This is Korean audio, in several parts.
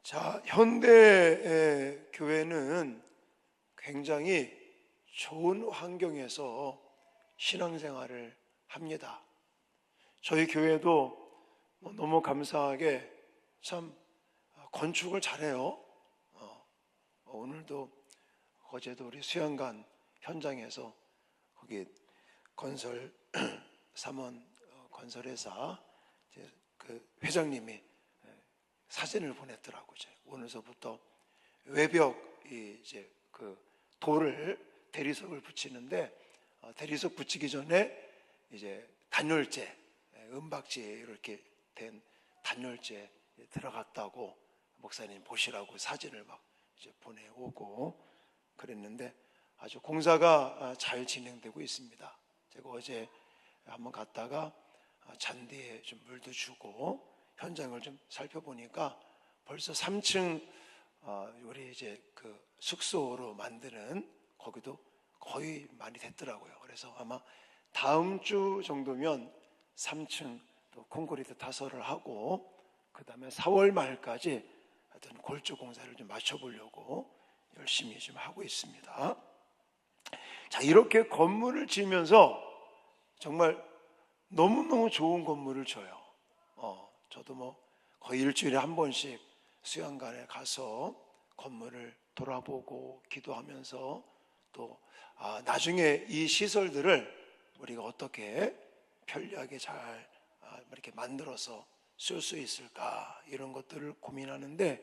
자, 현대의 교회는 굉장히 좋은 환경에서 신앙생활을 합니다. 저희 교회도 너무 감사하게 참 건축을 잘해요. 오늘도 어제도 우리 수양관 현장에서 거기 건설 삼원 건설회사 그 회장님이 사진을 보냈더라고요. 오늘서부터 외벽 이제 그 돌을 대리석을 붙이는데 대리석 붙이기 전에 이제 단열재, 은박지 이렇게 된 단열재 들어갔다고 목사님 보시라고 사진을 막 이제 보내오고 그랬는데 아주 공사가 잘 진행되고 있습니다. 제가 어제 한번 갔다가 잔디에 좀 물도 주고 현장을 좀 살펴보니까 벌써 3층 우리 이제 그 숙소로 만드는 거기도 거의 많이 됐더라고요. 그래서 아마 다음 주 정도면 3층 또 콘크리트 타설을 하고 그 다음에 4월 말까지 하여튼 골조 공사를 좀 맞춰보려고 열심히 좀 하고 있습니다. 자, 이렇게 건물을 지으면서 정말 너무너무 좋은 건물을 줘요. 저도 거의 일주일에 한 번씩 수양관에 가서 건물을 돌아보고 기도하면서 또 나중에 이 시설들을 우리가 어떻게 편리하게 잘 이렇게 만들어서 쓸 수 있을까 이런 것들을 고민하는데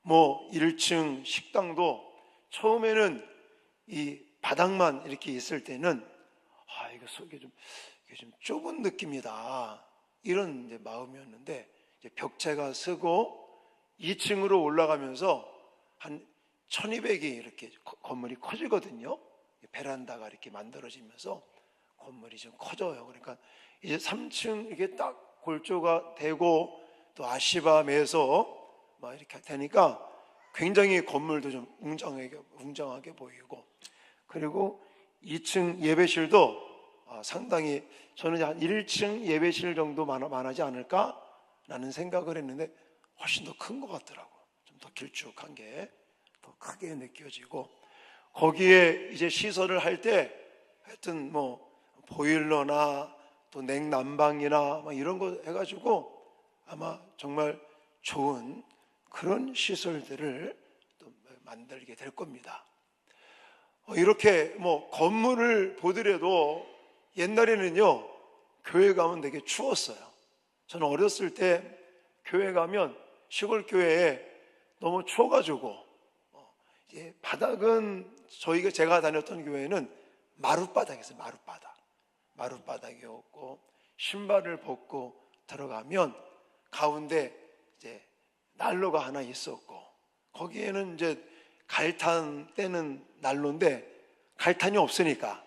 1층 식당도 처음에는 이 바닥만 이렇게 있을 때는 이거 속에 좀 좁은 느낌이다 이런 이제 마음이었는데 이제 벽체가 서고 2층으로 올라가면서 한 1200이 이렇게 건물이 커지거든요. 베란다가 이렇게 만들어지면서 건물이 좀 커져요. 그러니까 이제 3층 이게 딱 골조가 되고 또 아시바 매서 막 이렇게 되니까 굉장히 건물도 좀 웅장하게 보이고 그리고 2층 예배실도 상당히 저는 한 1층 예배실 정도 많아지 않을까라는 생각을 했는데 훨씬 더 큰 것 같더라고요. 좀 더 길쭉한 게 더 크게 느껴지고 거기에 이제 시설을 할 때 하여튼 보일러나 또 냉난방이나 이런 거 해가지고 아마 정말 좋은 그런 시설들을 또 만들게 될 겁니다. 이렇게 건물을 보더라도 옛날에는요 교회 가면 되게 추웠어요. 저는 어렸을 때 교회 가면 시골 교회에 너무 추워가지고 바닥은 제가 다녔던 교회는 마룻바닥이었어요. 마룻바닥이었고 신발을 벗고 들어가면 가운데 이제 난로가 하나 있었고 거기에는 이제 갈탄 떼는 난로인데 갈탄이 없으니까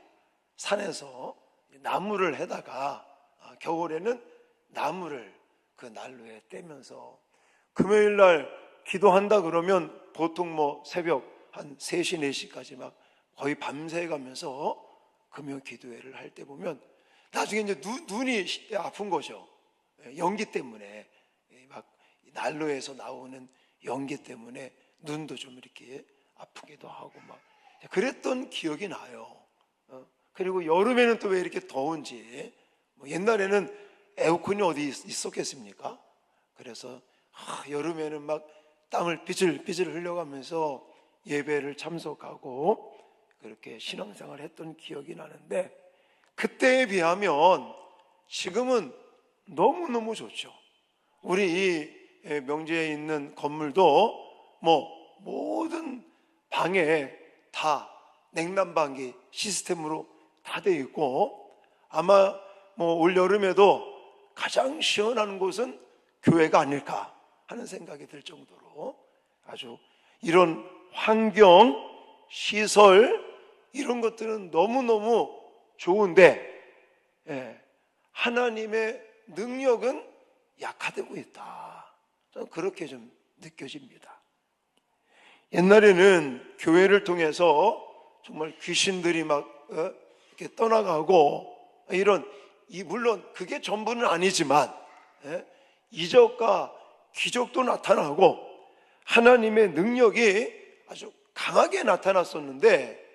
산에서 나무를 해다가 겨울에는 나무를 그 난로에 떼면서 금요일 날 기도한다 그러면 보통 새벽 한 3시, 4시까지 막 거의 밤새 가면서 금요 기도회를 할 때 보면 나중에 이제 눈이 아픈 거죠. 연기 때문에 막 난로에서 나오는 연기 때문에 눈도 좀 이렇게 아프기도 하고 막 그랬던 기억이 나요. 그리고 여름에는 또 왜 이렇게 더운지 옛날에는 에어컨이 어디 있었겠습니까? 그래서 여름에는 막 땀을 삐질삐질 흘려가면서 예배를 참석하고 그렇게 신앙생활을 했던 기억이 나는데 그때에 비하면 지금은 너무너무 좋죠. 우리 이 명지에 있는 건물도 모든 방에 다 냉난방기 시스템으로 다 되어 있고 아마 올 여름에도 가장 시원한 곳은 교회가 아닐까 하는 생각이 들 정도로 아주 이런 환경, 시설 이런 것들은 너무너무 좋은데 하나님의 능력은 약화되고 있다. 저는 그렇게 좀 느껴집니다. 옛날에는 교회를 통해서 정말 귀신들이 막 이렇게 떠나가고 물론 그게 전부는 아니지만 이적과 기적도 나타나고 하나님의 능력이 아주 강하게 나타났었는데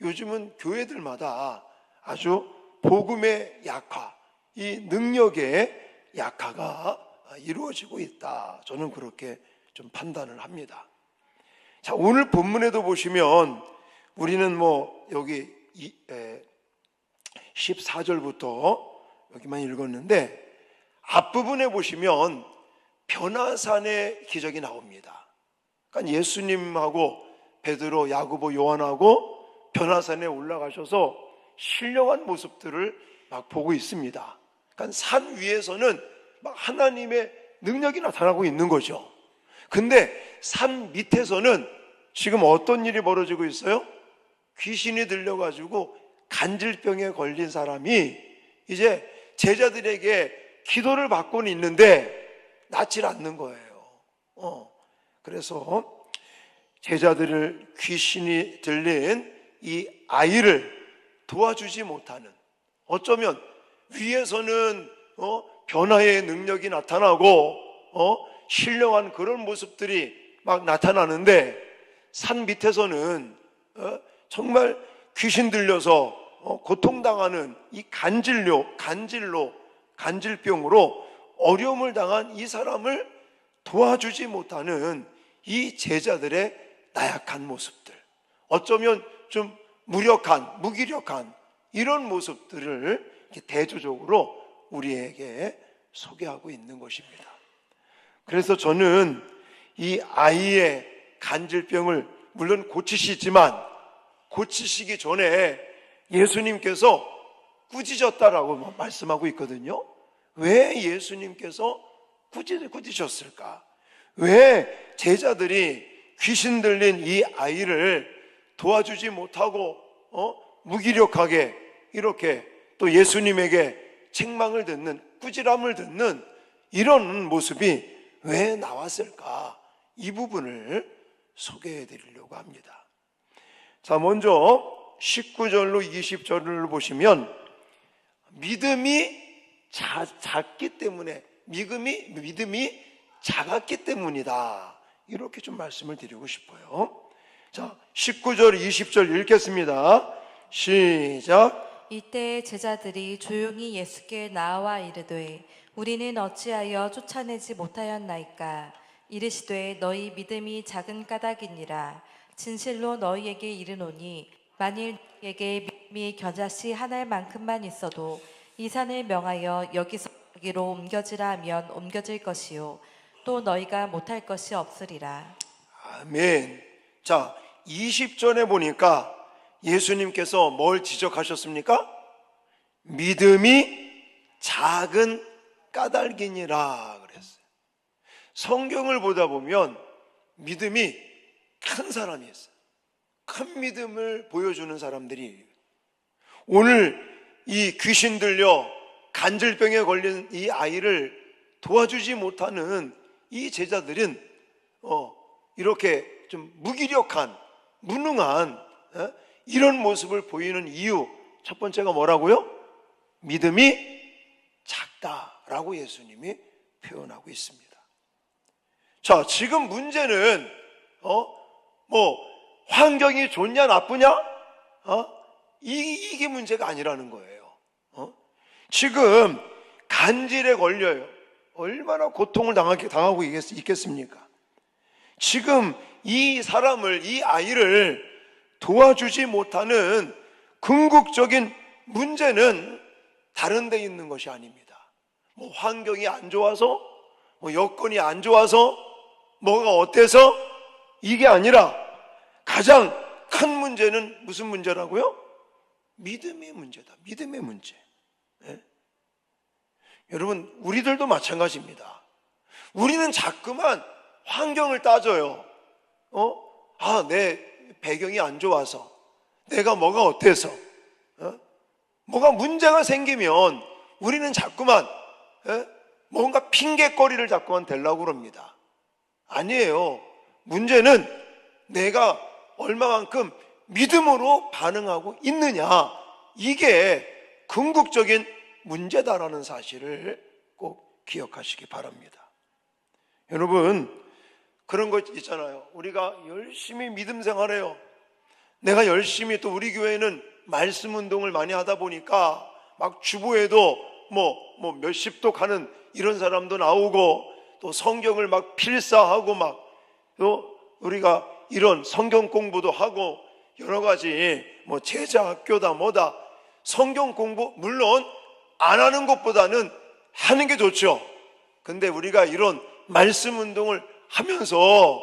요즘은 교회들마다 아주 복음의 약화, 이 능력의 약화가 이루어지고 있다. 저는 그렇게 좀 판단을 합니다. 자, 오늘 본문에도 보시면 우리는 여기 14절부터 여기만 읽었는데 앞부분에 보시면 변화산의 기적이 나옵니다. 그러니까 예수님하고 베드로, 야고보, 요한하고 변화산에 올라가셔서 신령한 모습들을 막 보고 있습니다. 그러니까 산 위에서는 막 하나님의 능력이 나타나고 있는 거죠. 근데 산 밑에서는 지금 어떤 일이 벌어지고 있어요? 귀신이 들려가지고 간질병에 걸린 사람이 이제 제자들에게 기도를 받고는 있는데 낫질 않는 거예요. 그래서 제자들을 귀신이 들린 이 아이를 도와주지 못하는, 어쩌면 위에서는 변화의 능력이 나타나고 신령한 그런 모습들이 막 나타나는데 산 밑에서는 정말 귀신 들려서 고통당하는 이 간질병으로 어려움을 당한 이 사람을 도와주지 못하는 이 제자들의 나약한 모습들, 어쩌면 좀 무기력한 이런 모습들을 대조적으로 우리에게 소개하고 있는 것입니다. 그래서 저는 이 아이의 간질병을 물론 고치시지만 고치시기 전에 예수님께서 꾸짖었다라고 말씀하고 있거든요. 왜 예수님께서 꾸짖으셨을까? 왜 제자들이 귀신 들린 이 아이를 도와주지 못하고 무기력하게 이렇게 또 예수님에게 책망을 듣는, 꾸지람을 듣는 이런 모습이 왜 나왔을까? 이 부분을 소개해 드리려고 합니다. 자, 먼저 19절로 20절을 보시면 믿음이 작기 때문에, 믿음이 작았기 때문이다, 이렇게 좀 말씀을 드리고 싶어요. 자, 19절 20절 읽겠습니다. 시작. 이때 제자들이 조용히 예수께 나와 이르되 우리는 어찌하여 쫓아내지 못하였나이까? 이르시되 너희 믿음이 작은 까닭이니라. 진실로 너희에게 이르노니 만일 너희에게 믿음이 겨자씨 한 알만큼만 있어도 이 산을 명하여 여기서 저기로 옮겨지라 하면 옮겨질 것이요 또 너희가 못할 것이 없으리라. 아멘. 자, 20절에 보니까 예수님께서 뭘 지적하셨습니까? 믿음이 작은 까닭이니라 그랬어요. 성경을 보다 보면 믿음이 큰 사람이 있어요. 큰 믿음을 보여주는 사람들이, 오늘 이 귀신 들려 간질병에 걸린 이 아이를 도와주지 못하는 이 제자들은 이렇게 좀 무기력한, 무능한 이런 모습을 보이는 이유, 첫 번째가 뭐라고요? 믿음이 작다라고 예수님이 표현하고 있습니다. 자, 지금 문제는 환경이 좋냐 나쁘냐? 이게 문제가 아니라는 거예요. 지금 간질에 걸려요. 얼마나 고통을 당하고 있겠습니까? 지금 이 사람을, 이 아이를 도와주지 못하는 궁극적인 문제는 다른 데 있는 것이 아닙니다. 환경이 안 좋아서, 여건이 안 좋아서, 뭐가 어때서, 이게 아니라 가장 큰 문제는 무슨 문제라고요? 믿음의 문제다. 믿음의 문제. 네? 여러분, 우리들도 마찬가지입니다. 우리는 자꾸만 환경을 따져요. 내 배경이 안 좋아서, 내가 뭐가 어때서, 뭐가 문제가 생기면 우리는 자꾸만 뭔가 핑계거리를 자꾸만 대려고 그럽니다. 아니에요. 문제는 내가 얼마만큼 믿음으로 반응하고 있느냐, 이게 궁극적인 문제다라는 사실을 꼭 기억하시기 바랍니다. 여러분, 그런 거 있잖아요. 우리가 열심히 믿음 생활해요. 내가 열심히, 또 우리 교회는 말씀 운동을 많이 하다 보니까 막 주보에도 뭐 몇십도 가는 이런 사람도 나오고, 또 성경을 막 필사하고, 막 또 우리가 이런 성경 공부도 하고, 여러 가지 뭐 제자 학교다 뭐다, 성경 공부 물론 안 하는 것보다는 하는 게 좋죠. 근데 우리가 이런 말씀 운동을 하면서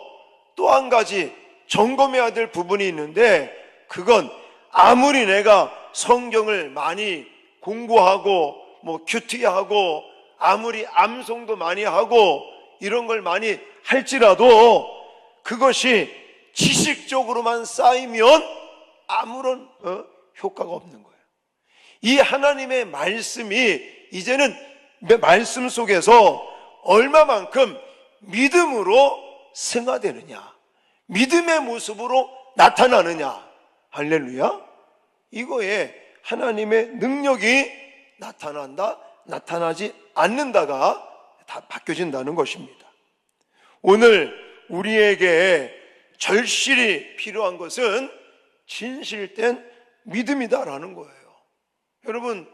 또 한 가지 점검해야 될 부분이 있는데, 그건 아무리 내가 성경을 많이 공부하고 뭐 큐티하고 아무리 암송도 많이 하고 이런 걸 많이 할지라도 그것이 지식적으로만 쌓이면 아무런 효과가 없는 거예요. 이 하나님의 말씀이 이제는 말씀 속에서 얼마만큼 믿음으로 승화되느냐, 믿음의 모습으로 나타나느냐, 할렐루야. 이거에 하나님의 능력이 나타난다, 나타나지 않는다가 다 바뀌어진다는 것입니다. 오늘 우리에게 절실히 필요한 것은 진실된 믿음이다라는 거예요. 여러분,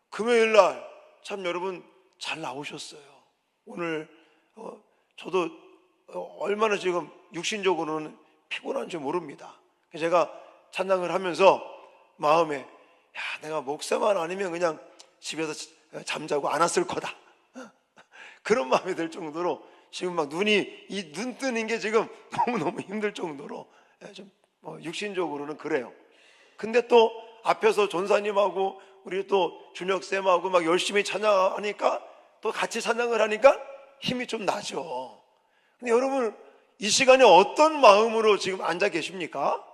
금요일 날 참 여러분 잘 나오셨어요. 오늘 저도 얼마나 지금 육신적으로는 피곤한지 모릅니다. 제가 찬양을 하면서 마음에, 내가 목사만 아니면 그냥 집에서 잠자고 안 왔을 거다, 그런 마음이 들 정도로 지금 막 눈 뜨는 게 지금 너무너무 힘들 정도로 좀 육신적으로는 그래요. 근데 또 앞에서 전사님하고 우리 또 준혁쌤하고 막 열심히 찬양하니까, 또 같이 찬양을 하니까 힘이 좀 나죠. 근데 여러분, 이 시간에 어떤 마음으로 지금 앉아 계십니까?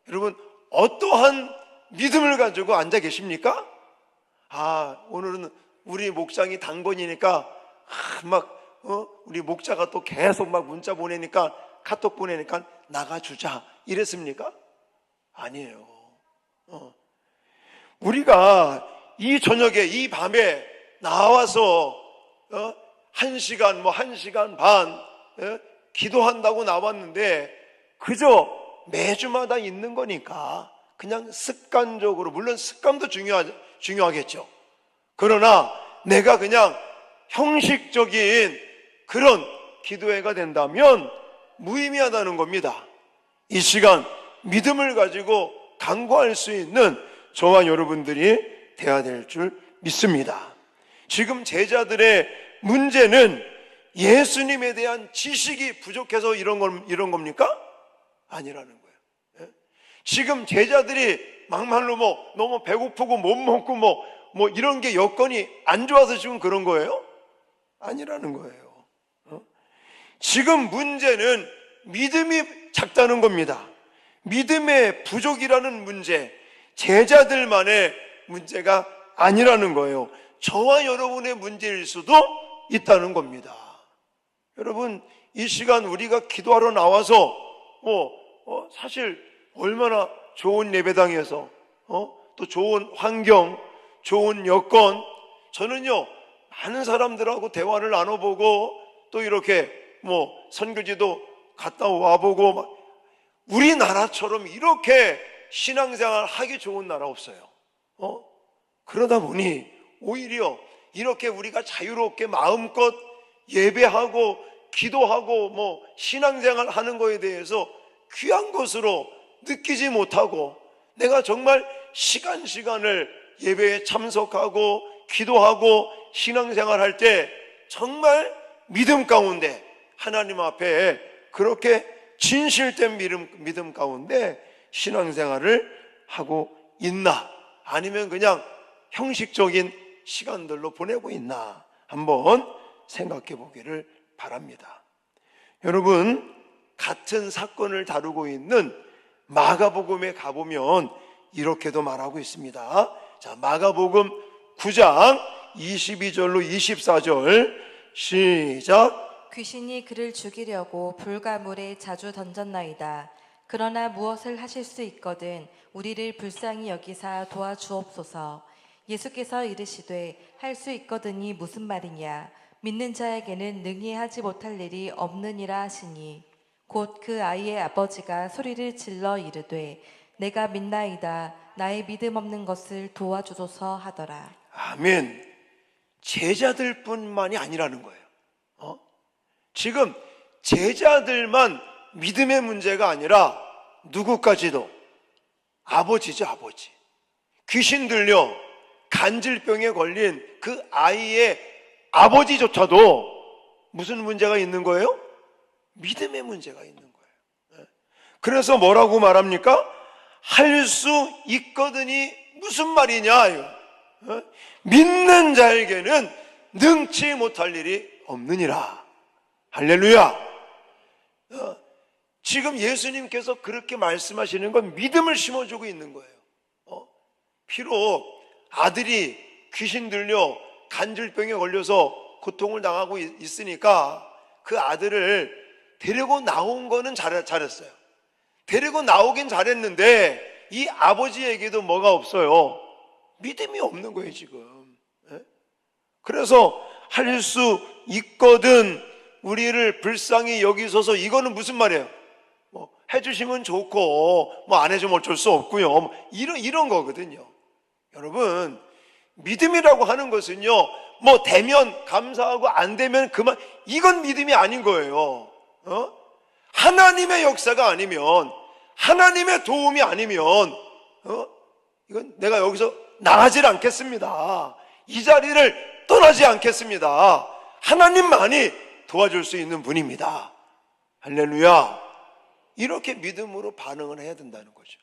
여러분, 어떠한 믿음을 가지고 앉아 계십니까? 오늘은 우리 목장이 당번이니까 우리 목자가 또 계속 막 문자 보내니까, 카톡 보내니까 나가주자 이랬습니까? 아니에요. 우리가 이 저녁에, 이 밤에 나와서 1시간, 1시간 반 기도한다고 나왔는데, 그저 매주마다 있는 거니까 그냥 습관적으로, 물론 습관도 중요하겠죠. 그러나 내가 그냥 형식적인 그런 기도회가 된다면 무의미하다는 겁니다. 이 시간 믿음을 가지고 강구할 수 있는 저와 여러분들이 되어야 될 줄 믿습니다. 지금 제자들의 문제는 예수님에 대한 지식이 부족해서 이런 겁니까? 아니라는 거예요. 지금 제자들이 막말로 너무 배고프고 못 먹고 이런 게 여건이 안 좋아서 지금 그런 거예요? 아니라는 거예요. 지금 문제는 믿음이 작다는 겁니다. 믿음의 부족이라는 문제, 제자들만의 문제가 아니라는 거예요. 저와 여러분의 문제일 수도 있다는 겁니다. 여러분, 이 시간 우리가 기도하러 나와서 사실 얼마나 좋은 예배당에서 또 좋은 환경, 좋은 여건, 저는요 많은 사람들하고 대화를 나눠보고 또 이렇게 선교지도 갔다 와보고, 우리나라처럼 이렇게 신앙생활 하기 좋은 나라 없어요. 그러다 보니 오히려 이렇게 우리가 자유롭게 마음껏 예배하고 기도하고 신앙생활 하는 거에 대해서 귀한 것으로 느끼지 못하고, 내가 정말 시간을 예배에 참석하고 기도하고 신앙생활 할 때 정말 믿음 가운데, 하나님 앞에 그렇게 진실된 믿음 가운데 신앙생활을 하고 있나, 아니면 그냥 형식적인 시간들로 보내고 있나, 한번 생각해 보기를 바랍니다. 여러분, 같은 사건을 다루고 있는 마가복음에 가보면 이렇게도 말하고 있습니다. 자, 마가복음 9장 22절로 24절 시작. 귀신이 그를 죽이려고 불과 물에 자주 던졌나이다. 그러나 무엇을 하실 수 있거든 우리를 불쌍히 여기사 도와주옵소서. 예수께서 이르시되 할 수 있거든이 무슨 말이냐. 믿는 자에게는 능히 하지 못할 일이 없느니라 하시니 곧 그 아이의 아버지가 소리를 질러 이르되 내가 믿나이다 나의 믿음 없는 것을 도와주소서 하더라. 아멘. 제자들뿐만이 아니라는 거예요. 지금 제자들만 믿음의 문제가 아니라 누구까지도 아버지죠, 아버지. 귀신 들려 간질병에 걸린 그 아이의 아버지조차도 무슨 문제가 있는 거예요? 믿음의 문제가 있는 거예요. 그래서 뭐라고 말합니까? 할 수 있거든이 무슨 말이냐? 믿는 자에게는 능치 못할 일이 없느니라. 할렐루야. 지금 예수님께서 그렇게 말씀하시는 건 믿음을 심어주고 있는 거예요. 비록 아들이 귀신 들려 간질병에 걸려서 고통을 당하고 있으니까 그 아들을 데리고 나온 거는 잘했어요. 데리고 나오긴 잘했는데 이 아버지에게도 뭐가 없어요? 믿음이 없는 거예요, 지금. 그래서 할 수 있거든 우리를 불쌍히 여기소서. 이거는 무슨 말이에요? 뭐 해주시면 좋고 뭐 안 해주면 어쩔 수 없고요. 이런 거거든요. 여러분, 믿음이라고 하는 것은요, 뭐 되면 감사하고 안 되면 그만, 이건 믿음이 아닌 거예요. 하나님의 역사가 아니면, 하나님의 도움이 아니면 이건 내가 여기서 나가질 않겠습니다. 이 자리를 떠나지 않겠습니다. 하나님만이 도와줄 수 있는 분입니다. 할렐루야. 이렇게 믿음으로 반응을 해야 된다는 거죠.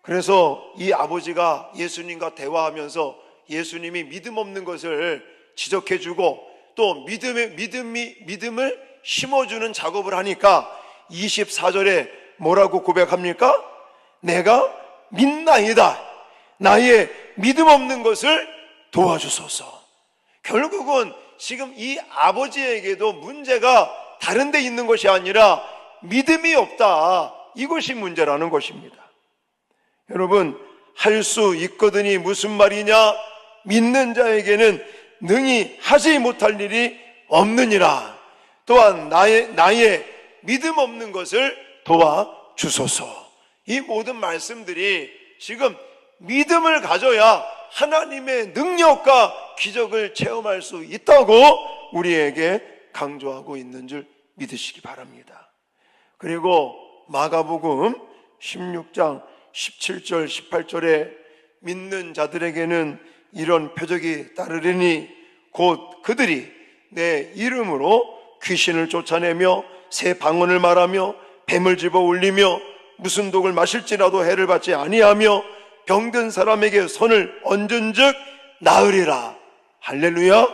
그래서 이 아버지가 예수님과 대화하면서 예수님이 믿음 없는 것을 지적해주고 또 믿음을 심어주는 작업을 하니까 24절에 뭐라고 고백합니까? 내가 믿나이다. 나의 믿음 없는 것을 도와주소서. 결국은 지금 이 아버지에게도 문제가 다른 데 있는 것이 아니라 믿음이 없다. 이것이 문제라는 것입니다. 여러분, 할 수 있거든이 무슨 말이냐? 믿는 자에게는 능히 하지 못할 일이 없느니라. 또한 나의 믿음 없는 것을 도와주소서. 이 모든 말씀들이 지금 믿음을 가져야 하나님의 능력과 기적을 체험할 수 있다고 우리에게 강조하고 있는 줄 믿으시기 바랍니다. 그리고 마가복음 16장 17절 18절에 믿는 자들에게는 이런 표적이 따르리니 곧 그들이 내 이름으로 귀신을 쫓아내며 새 방언을 말하며 뱀을 집어 올리며 무슨 독을 마실지라도 해를 받지 아니하며 병든 사람에게 손을 얹은즉 나으리라. 할렐루야.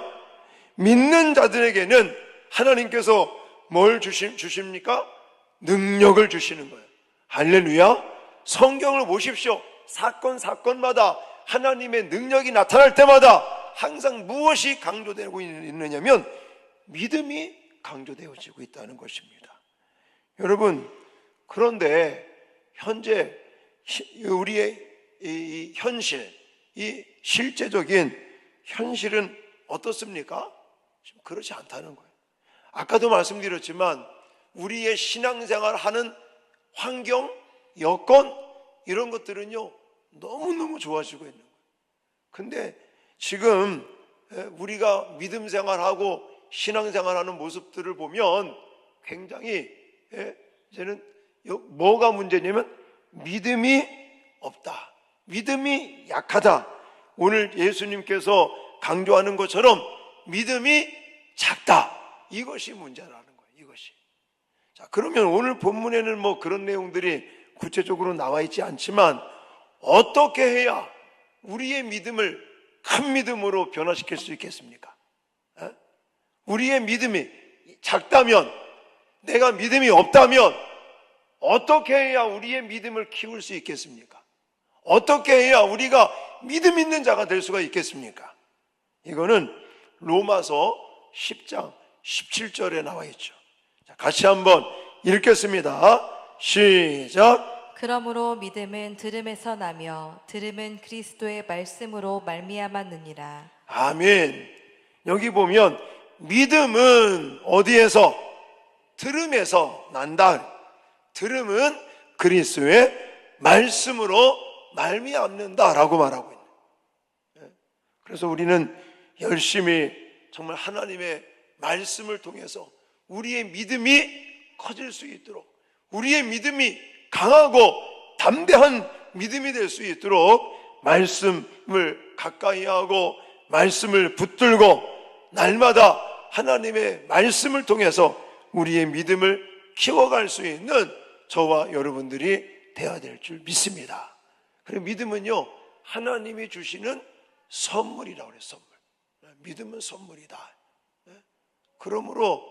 믿는 자들에게는 하나님께서 뭘 주십니까? 능력을 주시는 거예요. 할렐루야. 성경을 보십시오. 사건마다 하나님의 능력이 나타날 때마다 항상 무엇이 강조되고 있느냐면 믿음이 강조되어지고 있다는 것입니다. 여러분, 그런데 현재 우리의 이 현실, 이 실제적인 현실은 어떻습니까? 지금 그렇지 않다는 거예요. 아까도 말씀드렸지만 우리의 신앙생활 하는 환경, 여건 이런 것들은요 너무너무 좋아지고 있는 거예요. 근데 지금 우리가 믿음 생활하고 신앙생활하는 모습들을 보면 굉장히 이제는 뭐가 문제냐면 믿음이 없다, 믿음이 약하다. 오늘 예수님께서 강조하는 것처럼 믿음이 작다. 이것이 문제라는 거예요. 이것이. 자, 그러면 오늘 본문에는 뭐 그런 내용들이 구체적으로 나와 있지 않지만 어떻게 해야 우리의 믿음을 큰 믿음으로 변화시킬 수 있겠습니까? 우리의 믿음이 작다면, 내가 믿음이 없다면 어떻게 해야 우리의 믿음을 키울 수 있겠습니까? 어떻게 해야 우리가 믿음 있는 자가 될 수가 있겠습니까? 이거는 로마서 10장 17절에 나와 있죠. 자, 같이 한번 읽겠습니다. 시작. 그러므로 믿음은 들음에서 나며 들음은 그리스도의 말씀으로 말미암았느니라. 아멘. 여기 보면 믿음은 어디에서? 들음에서 난다. 들음은 그리스도의 말씀으로 말미암는다라고 말하고 있는. 그래서 우리는 열심히 정말 하나님의 말씀을 통해서 우리의 믿음이 커질 수 있도록, 우리의 믿음이 강하고 담대한 믿음이 될 수 있도록 말씀을 가까이 하고 말씀을 붙들고 날마다 하나님의 말씀을 통해서 우리의 믿음을 키워갈 수 있는 저와 여러분들이 되어야 될 줄 믿습니다. 그리고 믿음은요, 하나님이 주시는 선물이라고 그래요. 선물. 믿음은 선물이다. 그러므로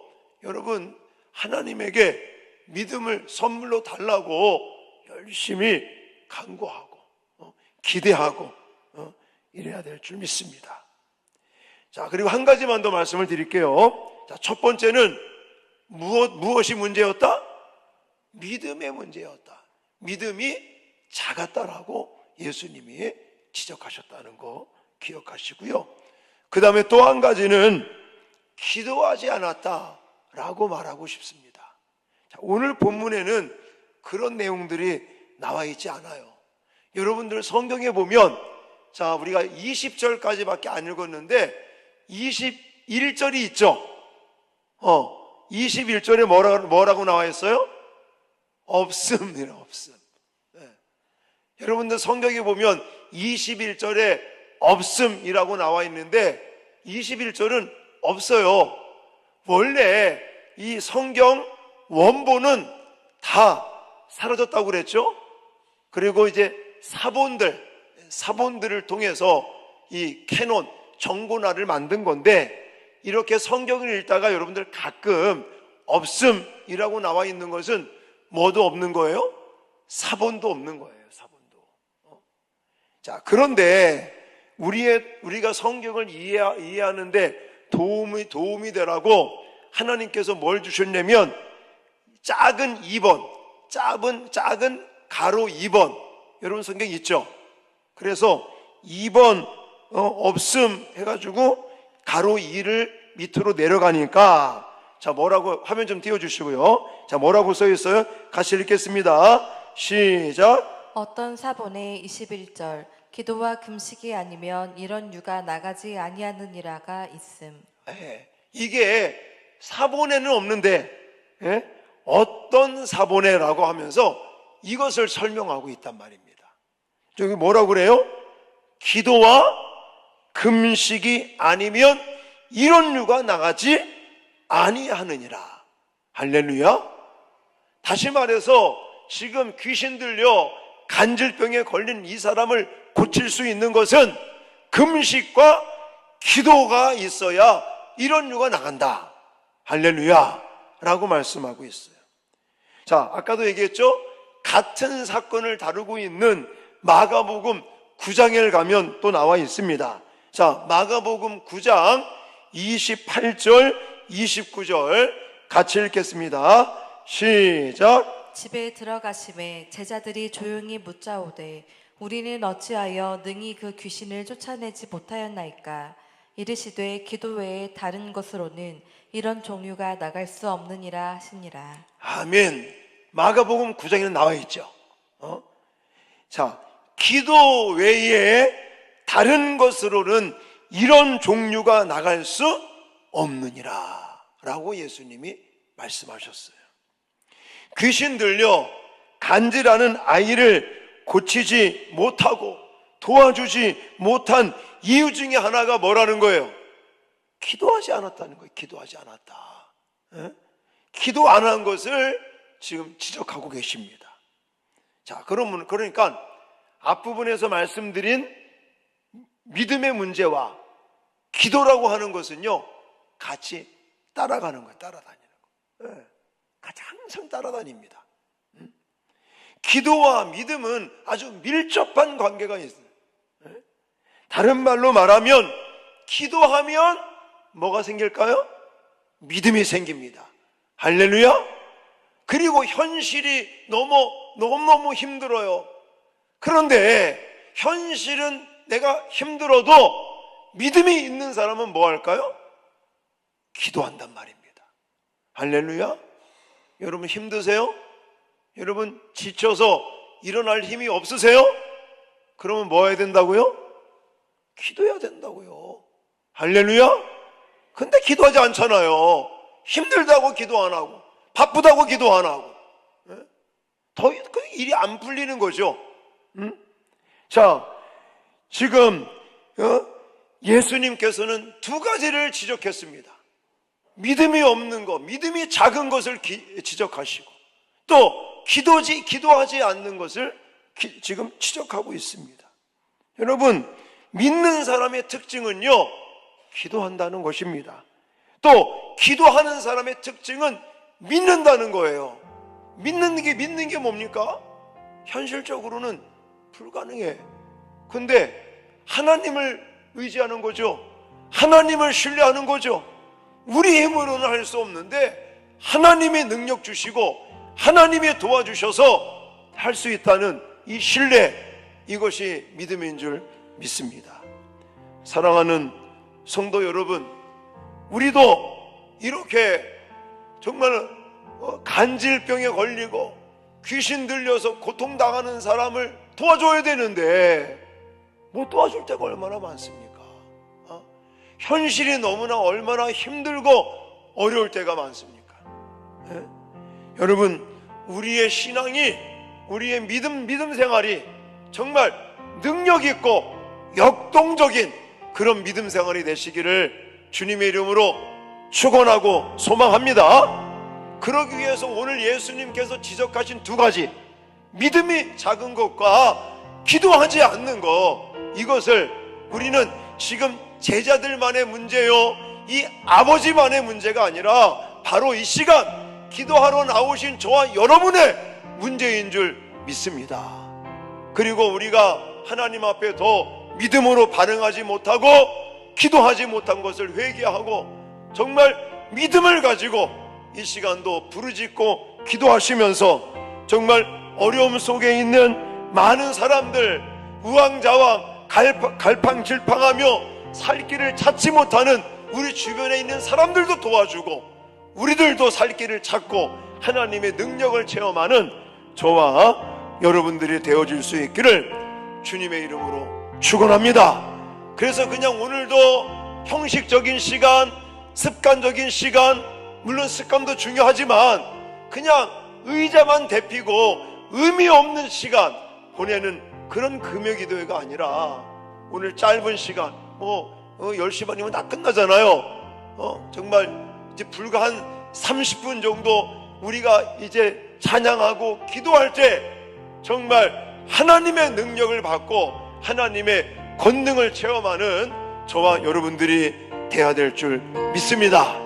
여러분, 하나님에게 믿음을 선물로 달라고 열심히 간구하고 기대하고 이래야 될 줄 믿습니다. 자, 그리고 한 가지만 더 말씀을 드릴게요. 자, 첫 번째는 무엇이 문제였다? 믿음의 문제였다. 믿음이 작았다라고 예수님이 지적하셨다는 거 기억하시고요. 그 다음에 또 한 가지는 기도하지 않았다라고 말하고 싶습니다. 자, 오늘 본문에는 그런 내용들이 나와 있지 않아요. 여러분들 성경에 보면, 자, 우리가 20절까지밖에 안 읽었는데 21절이 있죠. 21절에 뭐라고 나와 있어요? 없음이라, 없음. 네. 여러분들 성경에 보면 21절에 없음이라고 나와 있는데 21절은 없어요. 원래 이 성경 원본은 다 사라졌다고 그랬죠. 그리고 이제 사본들을 통해서 이 캐논, 정고나를 만든 건데, 이렇게 성경을 읽다가 여러분들 가끔 없음이라고 나와 있는 것은 뭐도 없는 거예요? 사본도 없는 거예요. 사본도. 자, 그런데 우리가 성경을 이해하는데 도움이 되라고 하나님께서 뭘 주셨냐면 작은 2번, 작은 가로 2번. 여러분 성경 있죠? 그래서 2번 없음 해가지고 가로 2를 밑으로 내려가니까, 자, 뭐라고 화면 좀 띄워주시고요. 자, 뭐라고 써 있어요? 같이 읽겠습니다. 시작. 어떤 사본의 21절 기도와 금식이 아니면 이런 유가 나가지 아니하느니라가 있음. 예, 이게 사본에는 없는데, 예? 어떤 사본에라고 하면서 이것을 설명하고 있단 말입니다. 저기 뭐라고 그래요? 기도와 금식이 아니면 이런 유가 나가지 아니하느니라. 할렐루야. 다시 말해서 지금 귀신 들려 간질병에 걸린 이 사람을 고칠 수 있는 것은 금식과 기도가 있어야 이런 유가 나간다. 할렐루야 라고 말씀하고 있어요. 자, 아까도 얘기했죠? 같은 사건을 다루고 있는 마가복음 9장에 가면 또 나와 있습니다. 자, 마가복음 9장 28절 29절 같이 읽겠습니다. 시작. 집에 들어가심에 제자들이 조용히 묻자오되 우리는 어찌하여 능히 그 귀신을 쫓아내지 못하였나이까. 이르시되 기도 외에 다른 것으로는 이런 종류가 나갈 수 없느니라 하시니라. 아멘. 마가복음 9장에는 나와 있죠. 자, 기도 외에 다른 것으로는 이런 종류가 나갈 수 없느니라 라고 예수님이 말씀하셨어요. 귀신 들려 간질하는 아이를 고치지 못하고 도와주지 못한 이유 중에 하나가 뭐라는 거예요? 기도하지 않았다는 거예요. 기도하지 않았다. 기도 안 한 것을 지금 지적하고 계십니다. 자, 그러니까 앞부분에서 말씀드린 믿음의 문제와 기도라고 하는 것은요, 같이 따라가는 거예요. 따라다니는 거예요. 같이 항상 따라다닙니다. 기도와 믿음은 아주 밀접한 관계가 있어요. 다른 말로 말하면 기도하면 뭐가 생길까요? 믿음이 생깁니다. 할렐루야. 그리고 현실이 너무 힘들어요. 그런데 현실은 내가 힘들어도 믿음이 있는 사람은 뭐 할까요? 기도한단 말입니다. 할렐루야. 여러분 힘드세요? 여러분 지쳐서 일어날 힘이 없으세요? 그러면 뭐 해야 된다고요? 기도해야 된다고요. 할렐루야. 근데 기도하지 않잖아요. 힘들다고 기도 안 하고 바쁘다고 기도 안 하고 더 일이 안 풀리는 거죠. 자, 지금 예수님께서는 두 가지를 지적했습니다. 믿음이 없는 것, 믿음이 작은 것을 지적하시고 또 기도하지 않는 것을 지금 지적하고 있습니다. 여러분, 믿는 사람의 특징은요, 기도한다는 것입니다. 또 기도하는 사람의 특징은 믿는다는 거예요. 믿는 게 뭡니까? 현실적으로는 불가능해. 근데 하나님을 의지하는 거죠. 하나님을 신뢰하는 거죠. 우리 힘으로는 할 수 없는데 하나님의 능력 주시고 하나님이 도와주셔서 할 수 있다는 이 신뢰, 이것이 믿음인 줄 믿습니다. 사랑하는 성도 여러분, 우리도 이렇게 정말 간질병에 걸리고 귀신 들려서 고통당하는 사람을 도와줘야 되는데 못 도와줄 때가 얼마나 많습니까? 현실이 너무나 얼마나 힘들고 어려울 때가 많습니까? 여러분, 우리의 신앙이, 우리의 믿음 생활이 정말 능력 있고 역동적인 그런 믿음 생활이 되시기를 주님의 이름으로 축원하고 소망합니다. 그러기 위해서 오늘 예수님께서 지적하신 두 가지, 믿음이 작은 것과 기도하지 않는 것, 이것을 우리는 지금 제자들만의 문제요, 이 아버지만의 문제가 아니라 바로 이 시간 기도하러 나오신 저와 여러분의 문제인 줄 믿습니다. 그리고 우리가 하나님 앞에 더 믿음으로 반응하지 못하고 기도하지 못한 것을 회개하고 정말 믿음을 가지고 이 시간도 부르짖고 기도하시면서 정말 어려움 속에 있는 많은 사람들, 우왕좌왕 갈팡질팡하며 살 길을 찾지 못하는 우리 주변에 있는 사람들도 도와주고 우리들도 살 길을 찾고 하나님의 능력을 체험하는 저와 여러분들이 되어질 수 있기를 주님의 이름으로 축원합니다. 그래서 그냥 오늘도 형식적인 시간, 습관적인 시간, 물론 습관도 중요하지만 그냥 의자만 대피고 의미 없는 시간 보내는 그런 금요기도회가 아니라 오늘 짧은 시간 10시 반이면 다 끝나잖아요. 정말 이제 불과 한 30분 정도 우리가 이제 찬양하고 기도할 때 정말 하나님의 능력을 받고 하나님의 권능을 체험하는 저와 여러분들이 돼야 될 줄 믿습니다.